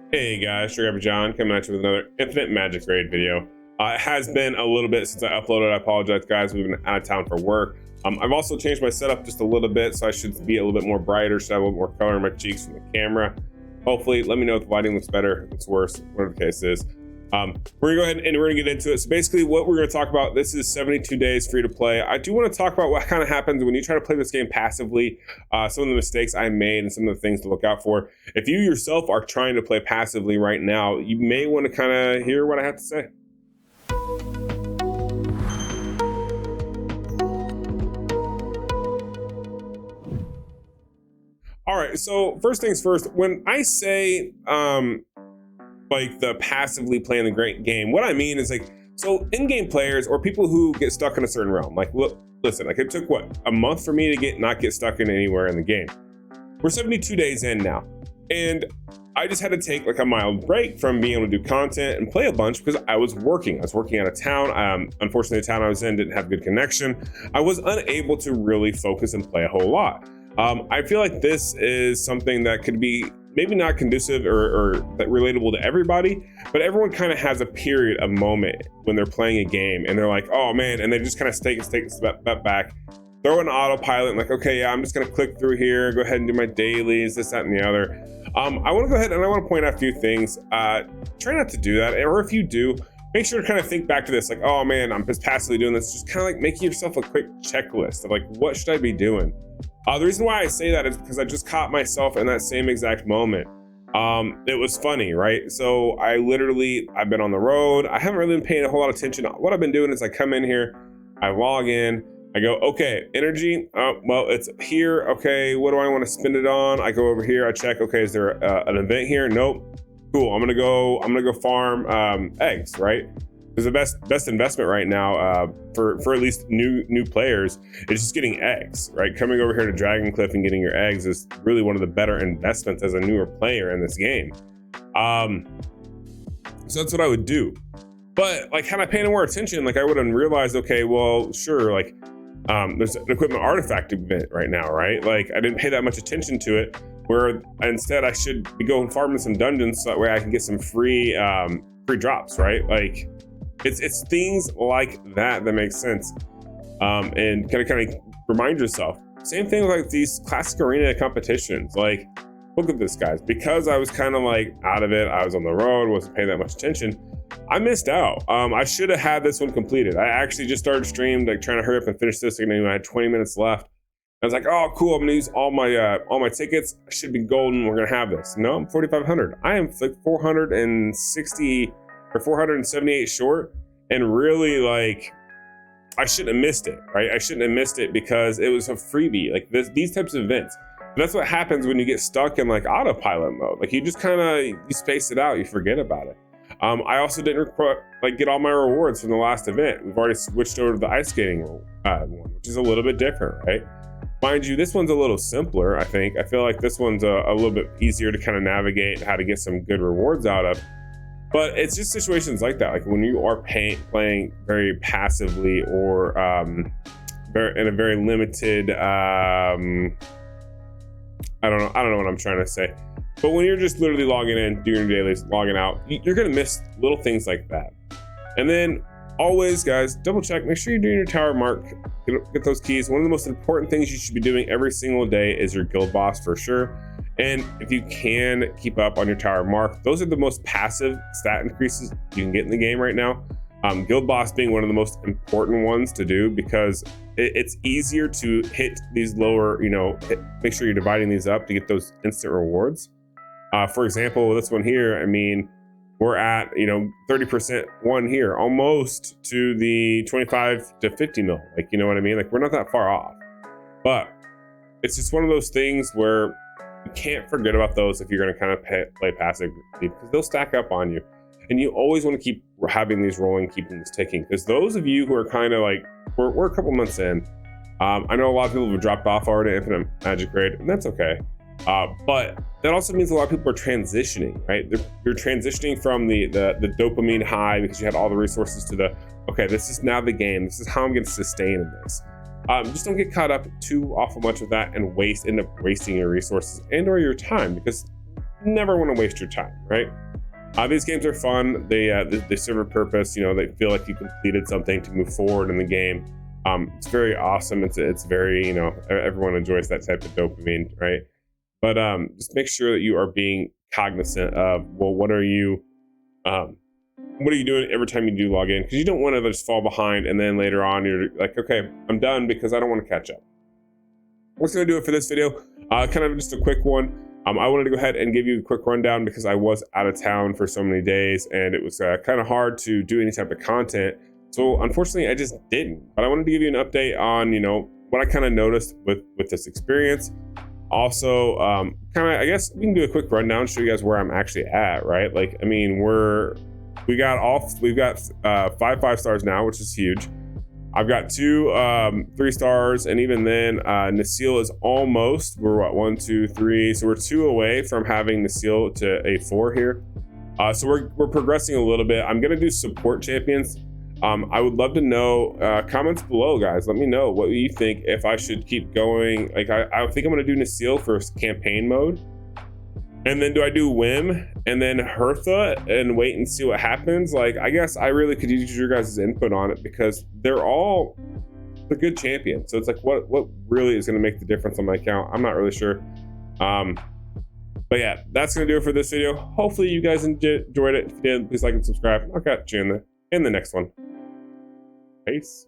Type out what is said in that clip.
Hey guys, Sugar John coming at you with another Infinite Magicraid video. It has been a little bit since I uploaded. I apologize, guys. We've been out of town for work. I've also changed my setup just a little bit, so I should be a little bit more brighter, should have a little more color in my cheeks from the camera. Hopefully, let me know if the lighting looks better, if it's worse, whatever the case is. We're gonna go ahead and we're gonna get into it. So basically what we're gonna talk about, this is 72 days free to play. I do want to talk about what kind of happens when you try to play this game passively, some of the mistakes I made and some of the things to look out for. If you yourself are trying to play passively right now, you may want to kind of hear what I have to say. All right, so first things first, when I say like the passively playing the great game, what I mean is like, so in-game players or people who get stuck in a certain realm, like listen, like it took what, a month for me to not get stuck in anywhere in the game. We're 72 days in now, and I just had to take like a mild break from being able to do content and play a bunch because I was working out of town. Unfortunately, the town I was in didn't have good connection. I was unable to really focus and play a whole lot. I feel like this is something that could be maybe not conducive or that relatable to everybody, but everyone kind of has a period, a moment when they're playing a game and they're like, oh man, and they just kind of take a step back, throw an autopilot and like, okay, yeah, I'm just gonna click through here, go ahead and do my dailies, this, that, and the other. I wanna go ahead and I wanna point out a few things. Try not to do that, or if you do, make sure to kind of think back to this, like, oh man, I'm just passively doing this. Just kind of like making yourself a quick checklist of like, what should I be doing? The reason why I say that is because I just caught myself in that same exact moment. It was funny, right? So I've been on the road. I haven't really been paying a whole lot of attention. What I've been doing is I come in here, I log in, I go, okay, energy, well, it's here. Okay, what do I want to spend it on? I go over here, I check, okay, is there an event here? Nope. Cool, I'm gonna go farm eggs, right? Because the best investment right now for at least new players is just getting eggs, right? Coming over here to Dragon Cliff and getting your eggs is really one of the better investments as a newer player in this game. So that's what I would do. But like, had I paid more attention, like I would have realized, okay, well, sure, like there's an equipment artifact event right now, right? Like I didn't pay that much attention to it, where instead I should be going farming some dungeons so that way I can get some free drops, right? Like it's things like that make sense, and kind of remind yourself. Same thing with like these classic arena competitions. Like, look at this, guys. Because I was kind of like out of it, I was on the road, wasn't paying that much attention. I missed out. I should have had this one completed. I actually just started stream, like trying to hurry up and finish this. And I had 20 minutes left. I was like, oh, cool. I'm gonna use all my tickets. I should be golden. We're gonna have this. No, I'm 4,500. I am like 460 or 478 short, and really like I shouldn't have missed it, right? I shouldn't have missed it because it was a freebie. Like these types of events. And that's what happens when you get stuck in like autopilot mode. Like you just kind of you space it out, you forget about it. I also didn't get all my rewards from the last event. We've already switched over to the ice skating one, which is a little bit different, right? Mind you, this one's a little simpler, I think. I feel like this one's a little bit easier to kind of navigate how to get some good rewards out of. But it's just situations like that, like when you are playing very passively or in a very limited, I don't know what I'm trying to say. But when you're just literally logging in, doing your dailies, logging out, you're gonna miss little things like that. And then always, guys, double check, make sure you're doing your tower mark, get those keys. One of the most important things you should be doing every single day is your guild boss for sure. And if you can keep up on your tower mark, those are the most passive stat increases you can get in the game right now. Guild boss being one of the most important ones to do because it's easier to hit these lower, make sure you're dividing these up to get those instant rewards. For example, this one here, I mean, we're at, 30% one here, almost to the 25 to 50 mil. Like, you know what I mean? Like we're not that far off, but it's just one of those things where you can't forget about those if you're going to kind of play passive because they'll stack up on you. And you always want to keep having these rolling, keeping this ticking. Because those of you who are kind of like, we're a couple months in. I know a lot of people have dropped off already at Infinite Magicraid, and that's okay. But that also means a lot of people are transitioning, right? You're transitioning from the dopamine high because you had all the resources to the, okay, this is now the game. This is how I'm going to sustain in this. Just don't get caught up too awful much of that and end up wasting your resources and or your time, because never want to waste your time, right? These games are fun. They serve a purpose. You know, they feel like you completed something to move forward in the game. It's very awesome. It's very, you know, everyone enjoys that type of dopamine, right? But just make sure that you are being cognizant of, well, what are you doing every time you do log in? Because you don't want to just fall behind and then later on you're like, okay, I'm done because I don't want to catch up. What's going to do it for this video? Kind of just a quick one. I wanted to go ahead and give you a quick rundown because I was out of town for so many days and it was kind of hard to do any type of content. So unfortunately, I just didn't. But I wanted to give you an update on, you know, what I kind of noticed with this experience. Also, kind of, I guess we can do a quick rundown, show you guys where I'm actually at, right? Like, I mean, we've got 5 5-stars now, which is huge. I've got 2 3 stars, and even then, Nasil is almost. We're what, 1, 2, 3. So we're 2 away from having Nasil to a 4 here. So we're progressing a little bit. I'm gonna do support champions. I would love to know, comments below, guys. Let me know what you think, if I should keep going. Like, I think I'm gonna do Nasil for campaign mode. And then do I do Whim and then Hertha and wait and see what happens? Like, I guess I really could use your guys' input on it because they're good champions. So it's like, what really is going to make the difference on my account? I'm not really sure. But yeah, that's going to do it for this video. Hopefully you guys enjoyed it. If you did, please like and subscribe. I'll catch you in the next one. Peace.